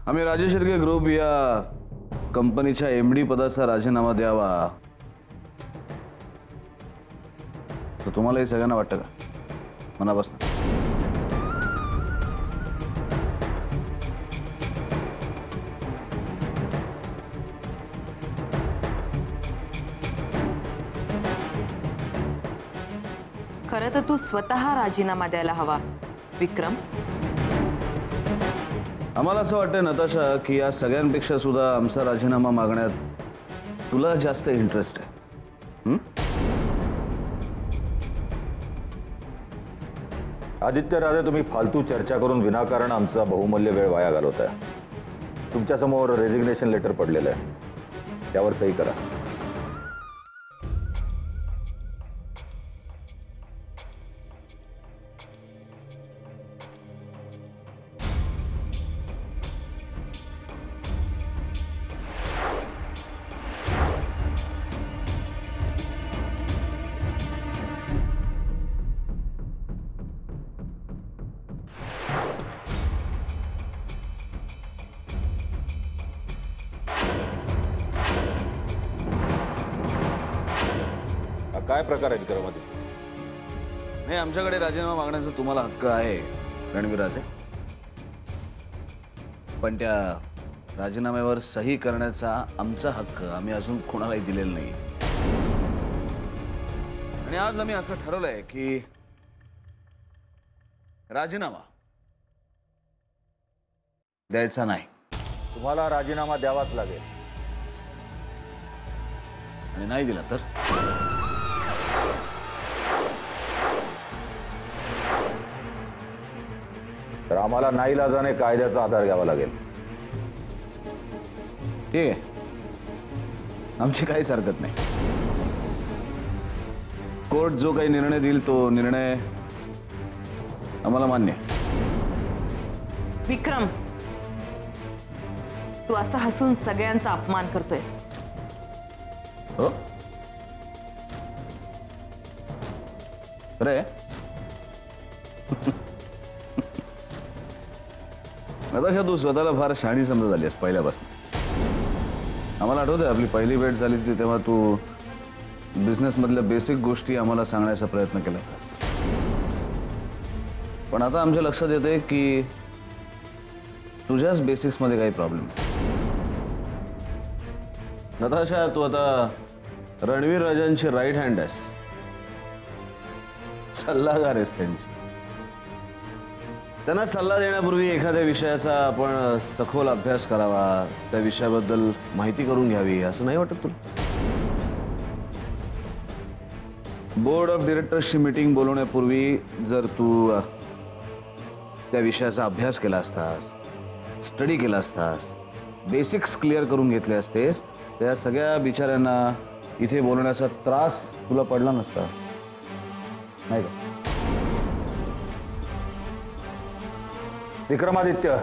आम्ही राजेश शिर्के ग्रुप या कंपनीच्या एमडी पदाचा राजीनामा द्यावा तर तुम्हाला हे सगळ्यांना वाटतं का मनापासून? खरं तर तू स्वतः राजीनामा द्यायला हवा विक्रम. आम्हाला असं वाटतं नताशा की या सगळ्यांपेक्षा सुद्धा आमचा राजीनामा मागण्यात तुला जास्त इंटरेस्ट आहे. आदित्य राजे, तुम्ही फालतू चर्चा करून विनाकारण आमचा बहुमूल्य वेळ वाया घालवताय. तुमच्यासमोर रेजिग्नेशन लेटर पडलेलं आहे, त्यावर सही करा. काय प्रकार आहे विक्रमादित्य? नाही, आमच्याकडे राजीनामा मागण्याचा तुम्हाला हक्क आहे रणवीराचे, पण त्या राजीनाम्यावर सही करण्याचा आमचा हक्क आम्ही अजून कोणालाही दिलेला नाही. आणि आज आम्ही असं ठरवलंय की राजीनामा द्यायचा नाही. तुम्हाला राजीनामा द्यावाच लागेल. आणि नाही दिला तर आम्हाला नाईलाजाने कायद्याचा आधार घ्यावा लागेल. ठीक आहे, आमची काहीच हरकत नाही. कोर्ट जो काही निर्णय देईल तो निर्णय आम्हाला मान्य आहे. विक्रम, तू असं हसून सगळ्यांचा अपमान करतोयस. हो रे, नताशा तू स्वतःला फार शहाणी समजत आलीस पहिल्यापासून. आम्हाला आठवतंय आपली पहिली भेट झाली होती तेव्हा तू बिझनेस मधल्या बेसिक गोष्टी आम्हाला सांगण्याचा प्रयत्न केला होतास. पण आता आमच्या लक्षात येतंय की तुझ्याच बेसिक्स मध्ये काही प्रॉब्लेम आहे. नताशा, तू आता रणवीर राजांची राईट हँड आहेस, सल्लागार आहेस त्यांची. त्यांना सल्ला देण्यापूर्वी एखाद्या विषयाचा आपण सखोल अभ्यास करावा, त्या विषयाबद्दल माहिती करून घ्यावी, असं नाही वाटत तुला? बोर्ड ऑफ डिरेक्टर्सची मीटिंग बोलवण्यापूर्वी जर तू त्या विषयाचा अभ्यास केला असतास, स्टडी केला असतास, बेसिक्स क्लिअर करून घेतले असतेस, त्या सगळ्या बिचाऱ्यांना इथे बोलवण्याचा त्रास तुला पडला नसता, नाही का? विक्रमादित्य,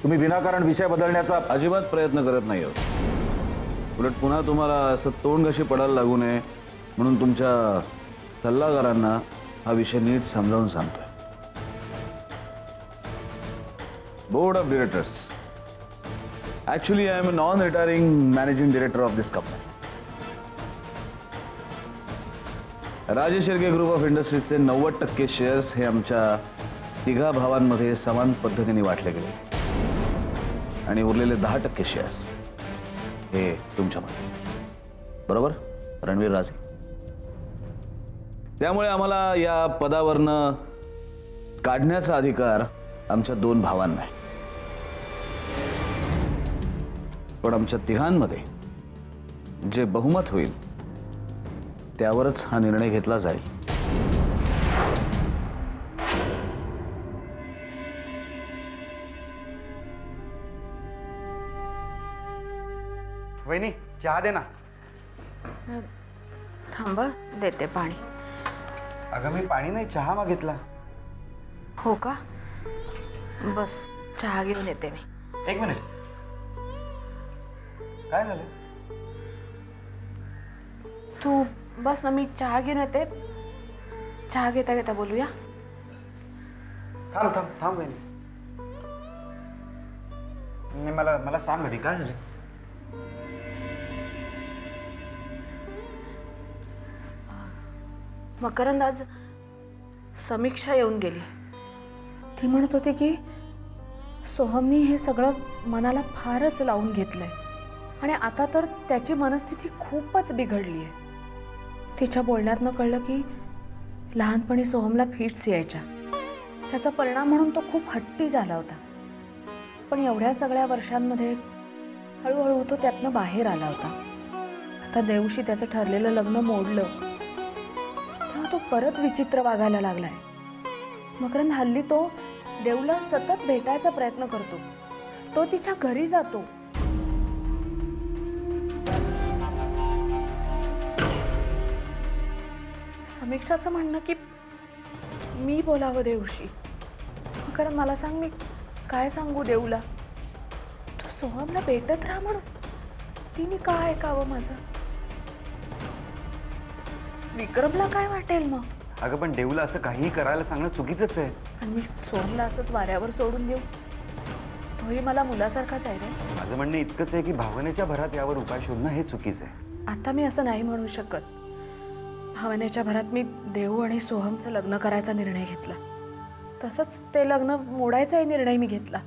तुम्ही विनाकारण विषय बदलण्याचा अजिबात प्रयत्न करत नाही आहोत. उलट पुन्हा तुम्हाला असं तोंड कशी पडायला लागू नये म्हणून तुमच्या सल्लागारांना हा विषय नीट समजावून सांगतोय. Board of directors, actually I am a non retiring managing director of this company. Rajesh Shirke group of इंडस्ट्रीजचे 90% शेअर्स हे आमच्या तिघा भावांमध्ये समान पद्धतीने वाटले गेले आणि उरलेले 10% शेअर्स हे तुमच्यामध्ये, बरोबर रणवीर राजे? त्यामुळे आम्हाला या पदावरनं काढण्याचा अधिकार आमच्या 2 भावांना आहे. पण आमच्या तिघांमध्ये जे बहुमत होईल त्यावरच हा निर्णय घेतला जाईल. वहिनी, चहा दे ना. थांबा, देते पाणी. अगं मी पाणी नाही, चहा मागितला. हो का? बस चहा घेऊन येते मी. एक मिनिट, काय झालं? तू बस ना, मी चहा घेऊन येते. चहा घेता घेता बोलूया. थांब थांब थांब वहिनी. मला मला सांग आधी काय झालं. मकरंद, आज समीक्षा येऊन गेली. ती म्हणत होती की सोहमनी हे सगळं मनाला फारच लावून घेतलंय आणि आता तर त्याची मनस्थिती खूपच बिघडली आहे. तिच्या बोलण्यातनं कळलं की लहानपणी सोहमला फिट्स यायच्या. त्याचा परिणाम म्हणून तो खूप हट्टी झाला होता. पण एवढ्या सगळ्या वर्षांमध्ये हळूहळू तो त्यातनं बाहेर आला होता. आता देवशी त्याचं ठरलेलं लग्न मोडलं तेव्हा तो परत विचित्र वागायला लागलाय. मकरंद, हल्ली तो देवला सतत भेटायचा प्रयत्न करतो. तो तिच्या घरी जातो. समीक्षाचं म्हणणं की मी बोलावं देवशी. मकरंद, मला सांग, मी काय सांगू देवला? तू सोहमला भेटत राहा म्हणून. तिने काय ऐकावं माझं? विक्रमला काय वाटेल मग? अगं पण देवला असं काहीही करायला सांगणं चुकीचंच आहे. आणि मी सोहमला असंच वाऱ्यावर सोडून देऊ? तोही मला मुलासारखाच आहे रे. माझं म्हणणं इतकंच आहे की भावनेच्या भरात यावर उपाय शोधणं हे चुकीचं आहे. आता मी असं नाही म्हणू शकत. भावनेच्या भरात मी देव आणि सोहमचं लग्न करायचा निर्णय घेतला. तसंच ते लग्न मोडायचाही निर्णय मी घेतला.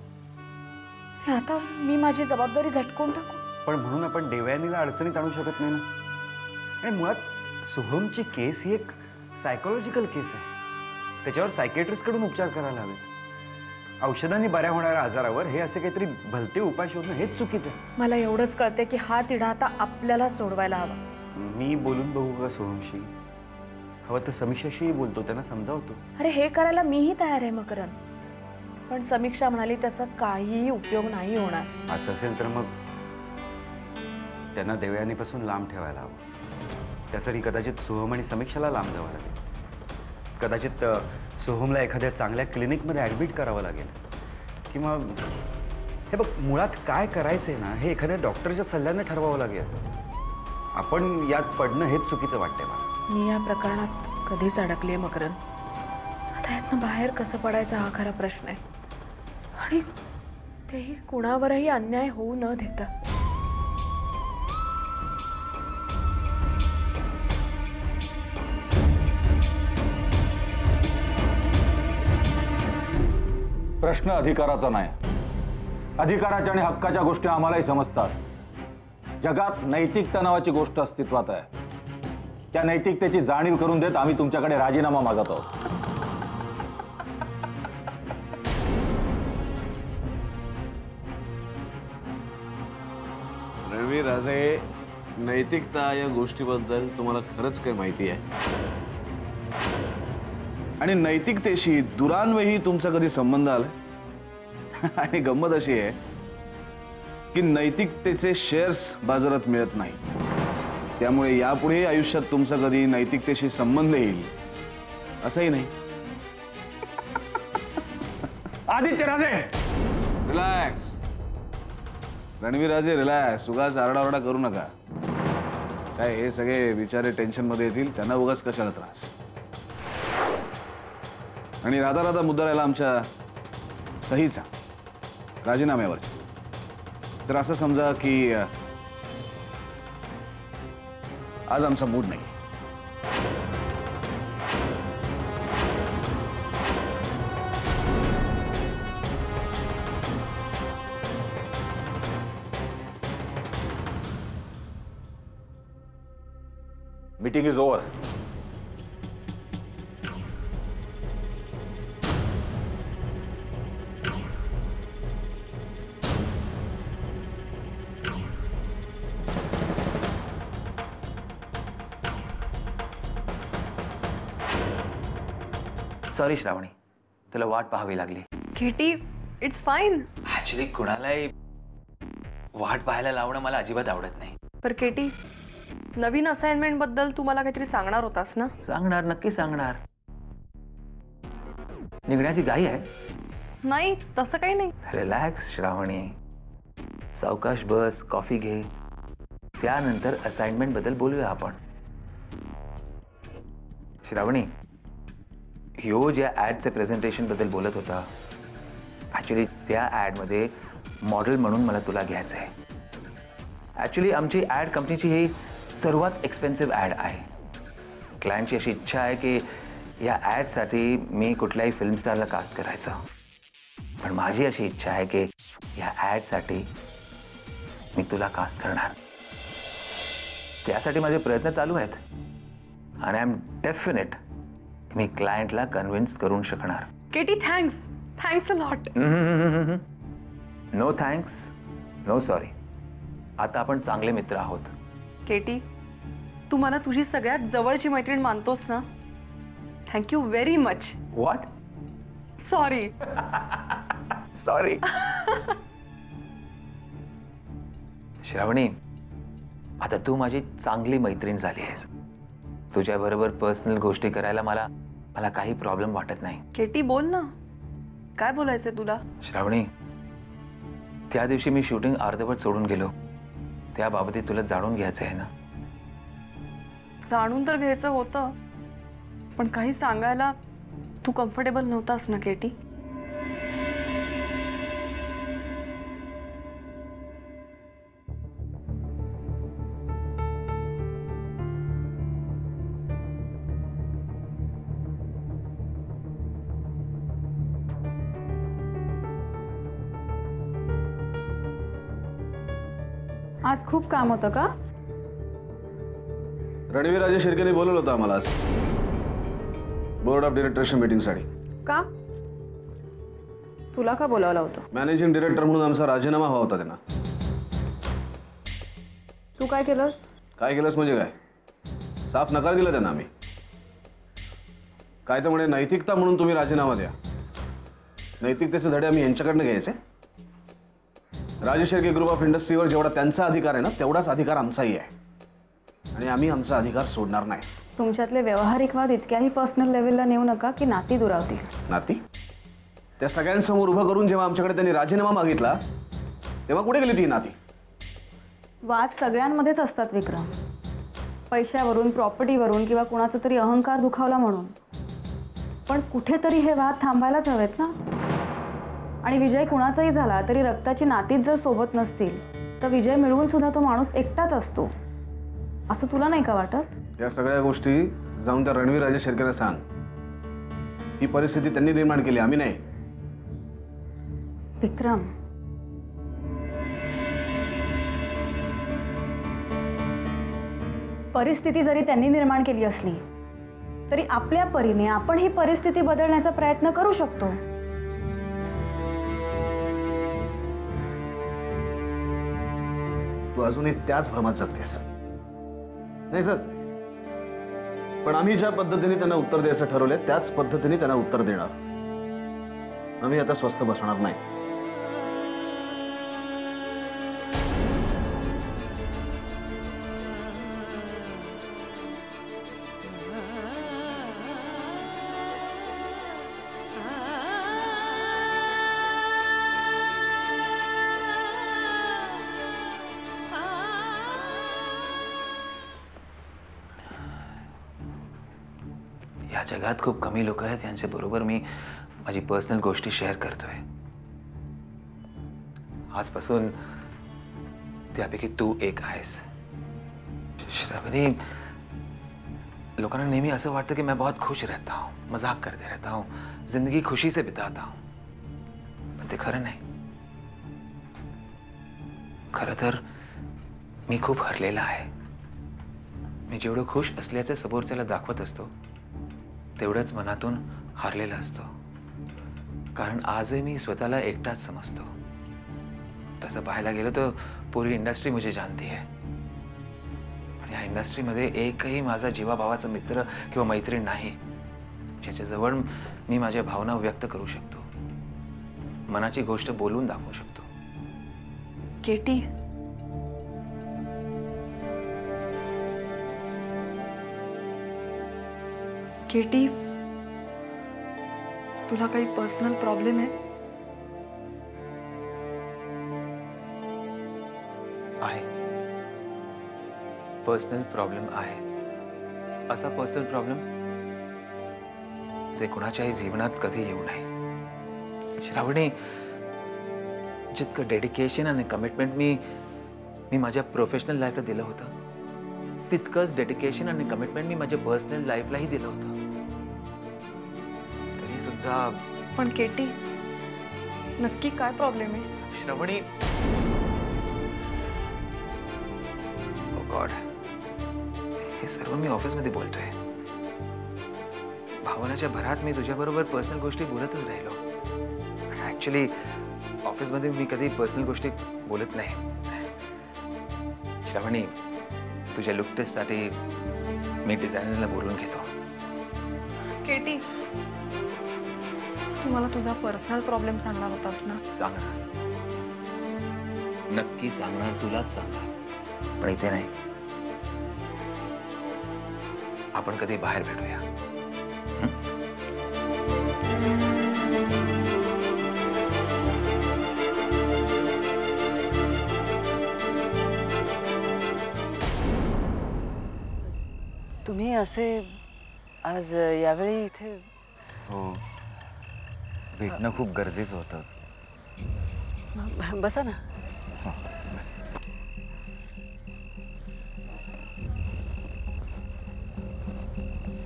आता मी माझी जबाबदारी झटकून टाकू? पण म्हणून आपण देवयानीला अडचणीत आणू शकत नाही ना. आणि मुळात सोहमची केस ही एक सायकोलॉजिकल केस आहे. त्याच्यावर सायकेट्रिस्टकडून उपचार करायला हवेत. औषधांनी बऱ्या होणाऱ्या आजारावर हे असे काहीतरी भलते उपाय शोधणं हेच चुकीचं आहे. मला एवढंच कळते की हा तिढा आता आपल्याला सोडवायला हवा. मी बोलून बघू का सोहमशी? हवं तर समीक्षाशी बोलतो, त्यांना समजावतो. अरे, हे करायला मीही तयार आहे मकरंद. पण समीक्षा म्हणाली त्याचा काहीही उपयोग नाही होणार. असं असेल तर मग त्यांना देवयानीपासून लांब ठेवायला हवं. त्यासाठी कदाचित सोहम आणि समीक्षाला लांब जावं लागेल. कदाचित सोहमला एखाद्या चांगल्या क्लिनिकमध्ये ॲडमिट करावं लागेल. किंवा हे बघ, मुळात काय करायचं आहे ना हे एखाद्या डॉक्टरच्या सल्ल्याने ठरवावं लागेल. आपण यात पडणं हेच चुकीचं वाटतंय मला. मी या प्रकरणात कधीच अडकली आहे मकरंद. आता यातनं बाहेर कसं पडायचा हा खरा प्रश्न आहे. आणि तेही कुणावरही अन्याय होऊ न देता. प्रश्न अधिकाराचा नाही. अधिकाराच्या आणि हक्काच्या गोष्टी आम्हालाही समजतात. जगात नैतिकता नावाची गोष्ट अस्तित्वात आहे. त्या नैतिकतेची जाणीव करून देत आम्ही तुमच्याकडे राजीनामा मागत आहोत. रणवीर राजे, नैतिकता या गोष्टीबद्दल तुम्हाला खरंच काही माहिती आहे? आणि नैतिकतेशी दुरान्वयी तुमचा कधी संबंध आलाय? आणि गंमत अशी आहे की नैतिकतेचे शेअर्स बाजारात मिळत नाही. त्यामुळे यापुढे आयुष्यात तुमचा कधी नैतिकतेशी संबंध येईल असंही नाही. आदित्य राजे, रिलॅक्स. रणवीर राजे, रिलॅक्स. उगाच आरडाओरडा करू नका. काय हे सगळे विचारे टेन्शन मध्ये येतील, त्यांना उगाच कशाला त्रास. आणि राधा राधा मुद्दा राहिला आमच्या सहीचा, राजीनाम्यावरचा. तर असं समजा की आज आमचा मूड नाही. Meeting is over. सॉरी श्रावणी, तुला वाट पाहावी लागली. Katy, it's fine. ऍक्च्युली कुणालाही वाट पाहायला लावणं मला अजिबात आवडत नाही. पर केटी, नवीन असाइनमेंट बद्दल तू मला काहीतरी सांगणार होतास ना? सांगणार, नक्की सांगणार. निघण्याची घाई आहे? नाही, तसं काही नाही. रिलॅक्स श्रावणी, सावकाश बस, कॉफी घे, त्यानंतर असाइनमेंट बद्दल बोलूया आपण. श्रावणी, ह्यो ज्या ॲडचे प्रेझेंटेशन बद्दल बोलत होता ॲक्च्युली त्या ॲडमध्ये मॉडेल म्हणून मला तुला घ्यायचं आहे. ॲक्च्युली आमची ॲड कंपनीची ही सर्वात एक्सपेन्सिव्ह ॲड आहे. क्लायंटची अशी इच्छा आहे की या ॲडसाठी मी कुठल्याही फिल्म स्टारला कास्ट करायचं. पण माझी अशी इच्छा आहे की या ॲडसाठी मी तुला कास्ट करणार. त्यासाठी माझे प्रयत्न चालू आहेत आणि आय एम डेफिनेट मी क्लायंटला कन्व्हिन्स करून शकणार. Katie thanks a lot. No thanks, no sorry. आता आपण चांगले मित्र आहोत. केटी, तू मला तुझी सगळ्यात जवळची मैत्रीण मानतोस ना? Thank you very much. What? Sorry. Sorry. Shravani, आता तू माझी चांगली मैत्रीण झाली आहेस. तुझ्याबरोबर पर्सनल गोष्टी करायला मला काही प्रॉब्लेम वाटत नाही. केटी बोल ना, काय बोलायचंय तुला? श्रावणी, त्या दिवशी मी शूटिंग अर्धवट सोडून गेलो, त्याबाबतीत तुला जाणून घ्यायचं आहे ना? जाणून तर घ्यायचं होतं, पण काही सांगायला तू कम्फर्टेबल नव्हतास ना केटी? आज खूप काम होतं का? रणवीर राजे शिर्केने बोलवलं होतं आम्हाला आज बोर्ड ऑफ डिरेक्टरच्या मीटिंगसाठी. का? तुला का बोलावलं होतं? मॅनेजिंग डिरेक्टर म्हणून आमचा राजीनामा हवा होता त्यांना. तू काय केलंस? काय केलंस म्हणजे काय? साफ नकार दिला त्यांना आम्ही. काय तर म्हणे नैतिकता म्हणून तुम्ही राजीनामा द्या. नैतिकतेचे धडे आम्ही यांच्याकडनं घ्यायचे? राजे शिर्के ग्रुप ऑफ इंडस्ट्रीवर जेवढा त्यांचा अधिकार आहे ना, तेवढाच अधिकार आमचाही आहे आणि आम्ही आमचा अधिकार सोडणार नाही. तुमच्यातले व्यावहारिक वाद इतक्याही पर्सनल लेवलला नेऊ नका की नाती दुरावतील. नाती? त्या सगळ्यांसमोर उभं करून जेव्हा आमच्याकडे त्यांनी राजीनामा मागितला तेव्हा कुठे गेली ती नाती? वाद सगळ्यांमध्येच असतात विक्रम. पैशावरून, प्रॉपर्टीवरून किंवा कुणाचा तरी अहंकार दुखावला म्हणून. पण कुठेतरी हे वाद थांबायलाच हवेत ना. आणि विजय कुणाचाही झाला तरी रक्ताची नातीच जर सोबत नसतील तर विजय मिळवून सुद्धा तो माणूस एकटाच असतो, असं तुला नाही का वाटत? या सगळ्या गोष्टी जाऊन त्या रणवीर राजे शिर्केला सांग. ही परिस्थिती त्यांनी निर्माण केली, आम्ही नाही. विक्रम, परिस्थिती जरी त्यांनी निर्माण केली असली तरी आपल्या परीने आपण ही परिस्थिती बदलण्याचा प्रयत्न करू शकतो. तू अजूनही त्याच भ्रमात जगतेस. नाही सर, पण आम्ही ज्या पद्धतीने त्यांना उत्तर द्यायचं ठरवलंय त्याच पद्धतीने त्यांना उत्तर देणार. आम्ही आता स्वस्थ बसणार नाही. या जगात खूप कमी लोक आहेत यांच्याबरोबर मी माझी पर्सनल गोष्टी शेअर करतोय. आजपासून त्यापैकी तू एक आहेस. श्रावणी, लोकांना नेहमी असं वाटतं की मैं बहुत खुश रहता हूं, मजाक करते रहता हूं, जिंदगी खुशी से बिताता हूं. पण ते खरं नाही. खरं तर मी खूप हरलेला आहे. मी जेवढं खुश असल्याचं समोरच्याला दाखवत असतो तेवढंच मनातून हारलेला असतो. कारण आजही मी स्वतःला एकटाच समजतो. तसं पाहायला गेलं तर पूरी इंडस्ट्री मुझे जानती है. पण या इंडस्ट्रीमध्ये एकही माझा जीवाभावाचा मित्र किंवा मैत्रीण नाही ज्याच्याजवळ मी माझ्या भावना व्यक्त करू शकतो, मनाची गोष्ट बोलून दाखवू शकतो. केटी, केटी, तुला काही पर्सनल प्रॉब्लेम आहे? पर्सनल प्रॉब्लेम आहे. असा पर्सनल प्रॉब्लेम जे कुणाच्याही जीवनात कधी येऊ नये. श्रावणी, जितकं डेडिकेशन आणि कमिटमेंट मी माझ्या प्रोफेशनल लाईफला दिलं होतं, तितकंच डेडिकेशन आणि कमिटमेंट मी माझ्या पर्सनल लाईफलाही दिलं होतं. तरी सुद्धा पण केटी, नक्की काय प्रॉब्लेम आहे? श्रावणी, ओ गॉड, हे सर्व मी ऑफिसमध्ये बोलतोय. भावनाच्या भरात मी तुझ्याबरोबर पर्सनल गोष्टी बोलतच राहिलो. ऍक्च्युली ऑफिसमध्ये मी कधी पर्सनल गोष्टी बोलत नाही. श्रावणी, तुझ्या लुक टेस्टसाठी मी डिझायनरला बोलवून घेतो. केटी, तू मला तुझा पर्सनल प्रॉब्लेम सांगणार होतास ना? सांगणार, नक्की सांगणार, तुलाच सांगणार. पण इथे नाही, आपण कधी बाहेर भेटूया. तुम्ही असे आज यावेळी इथे? हो, भेटणं खूप गरजेचं होतं. बसा ना. हो, बस.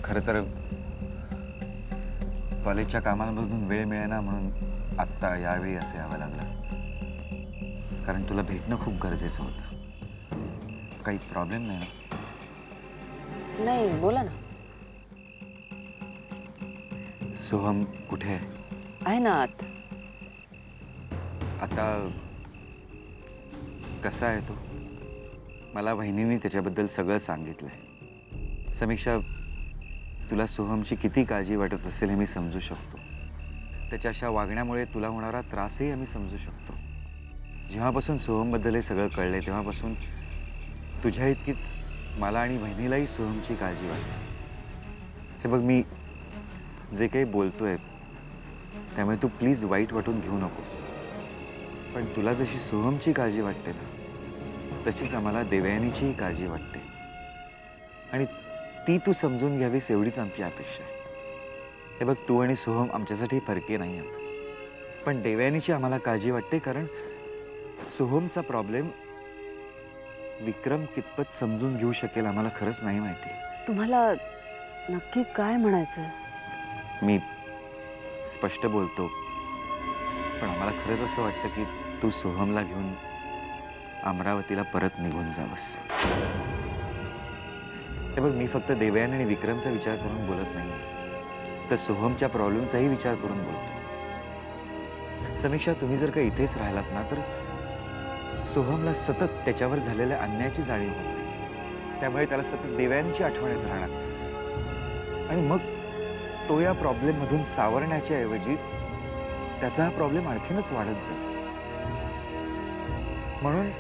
खरं तर कॉलेजच्या कामांमधून वेळ मिळेना म्हणून आत्ता यावेळी असं यावं लागलं. कारण तुला भेटणं खूप गरजेचं होतं. काही प्रॉब्लेम नाही ना? नाही, बोला ना. सोहम कुठे आहे ना आत. आता कसा आहे तो? मला वहिनीने त्याच्याबद्दल सगळं सांगितलंय. समीक्षा, तुला सोहमची किती काळजी वाटत असेल हे मी समजू शकतो. त्याच्या अशा वागण्यामुळे तुला होणारा त्रासही आम्ही समजू शकतो. जेव्हापासून सोहमबद्दल हे सगळं कळलंय तेव्हापासून तुझ्या इतकीच मला आणि बहिणीलाही सोहमची काळजी वाटते. हे बघ, मी जे काही बोलतोय त्यामुळे तू प्लीज वाईट वाटून घेऊ नकोस. पण तुला जशी सोहमची काळजी वाटते ना, तशीच आम्हाला देवयानीचीही काळजी वाटते. आणि ती तू समजून घ्यावीस एवढीच आमची अपेक्षा आहे. हे बघ, तू आणि सोहम आमच्यासाठी फरके नाही आहेत. पण देवयानीची आम्हाला काळजी वाटते, कारण सोहमचा प्रॉब्लेम विक्रम कितपत समजून घेऊ शकेल आम्हाला खरंच नाही माहिती. तुम्हाला नक्की काय म्हणायचंय? मी स्पष्ट बोलतो, पण आम्हाला खरंच असं वाटतं की तू सोहमला घेऊन अमरावतीला परत निघून जावंस. हे बघ, मी फक्त देवयानी आणि विक्रमचा विचार करून बोलत नाही, तर सोहमच्या प्रॉब्लेमचाही विचार करून बोलतो. समीक्षा, तुम्ही जर का इथेच राहिलात ना, तर सोहमला सतत त्याच्यावर झालेल्या अन्यायाची जाणीव होते. त्यामुळे त्याला सतत देवयानीची आठवण येत राहणार. आणि मग तो या प्रॉब्लेममधून सावरण्याच्या ऐवजी त्याचा हा प्रॉब्लेम आणखीनच वाढत जाईल. म्हणून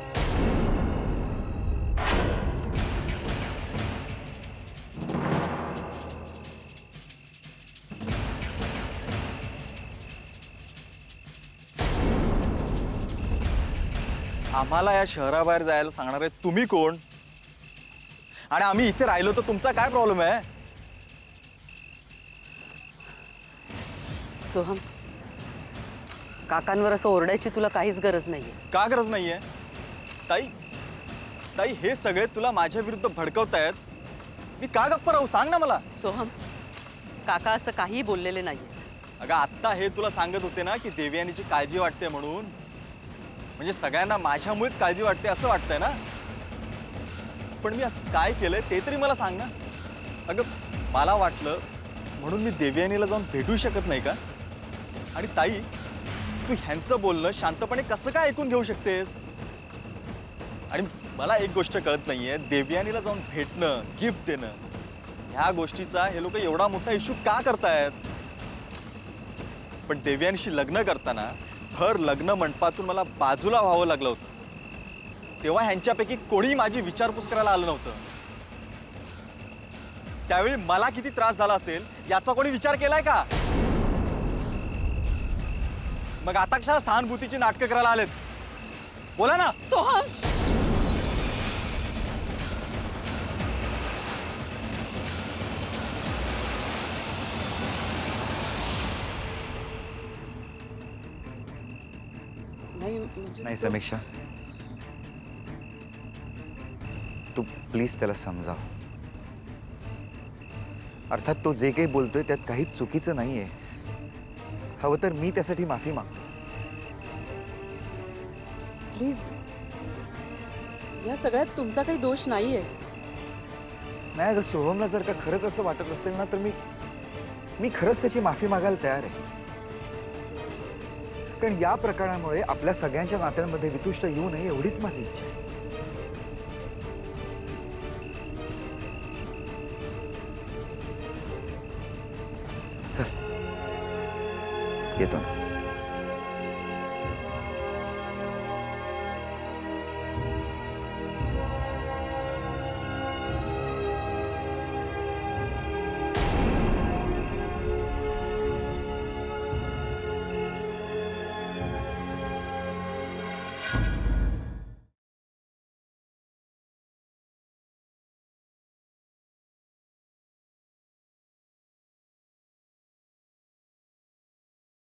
आम्हाला या शहराबाहेर जायला सांगणारे तुम्ही कोण? आणि आम्ही इथे राहिलो तर तुमचा काय प्रॉब्लेम आहे? सोहम, काकांवर असं ओरडायची तुला काहीच गरज नाहीये. का गरज नाहीये? ताई, ताई, हे सगळे तुला माझ्या विरुद्ध भडकवतायत. मी का गप्प राहू? सांग ना मला. सोहम, काका असं काहीही बोललेले नाहीये. अगं, आत्ता हे तुला सांगत होते ना की देवयानीची काळजी वाटते म्हणून. म्हणजे सगळ्यांना माझ्यामुळेच काळजी वाटते असं वाटतंय ना? पण मी असं काय केलंय ते तरी मला सांग ना. अगं, मला वाटलं म्हणून मी देवयानीला जाऊन भेटू शकत नाही का? आणि ताई, तू ह्यांचं बोलणं शांतपणे कसं काय ऐकून घेऊ शकतेस? आणि मला एक गोष्ट कळत नाहीये, देवयानीला जाऊन भेटणं, गिफ्ट देणं, ह्या गोष्टीचा हे लोक एवढा मोठा इश्यू का करतायत? पण देवयानीशी लग्न करताना भर लग्न मंडपातून मला बाजूला व्हावं लागलं होतं. तेव्हा ह्यांच्यापैकी कोणी माझी विचारपूस करायला आलं नव्हतं. त्यावेळी मला किती त्रास झाला असेल याचा कोणी विचार केलाय का? मग आता कशाला सहानुभूतीची नाटकं करायला आलेत? बोला ना. सोहम, नाही म्हणजे नाही समीक्षा, तू प्लीज त्याला समजाव. अर्थात तो जे काही बोलतोय त्यात काहीच चुकीचं नाहीये. हवं तर मी त्यासाठी माफी मागतो. प्लीज, या सगळ्यात तुमचा काही दोष नाहीये. नाही अगं, सोहमला जर का खरंच असं वाटत असेल ना तर मी खरंच त्याची माफी मागायला तयार आहे. कारण या प्रकारामुळे आपल्या सगळ्यांच्या नात्यांमध्ये वितुष्ट येऊ नये एवढीच माझी इच्छा आहे. चल येतो ना.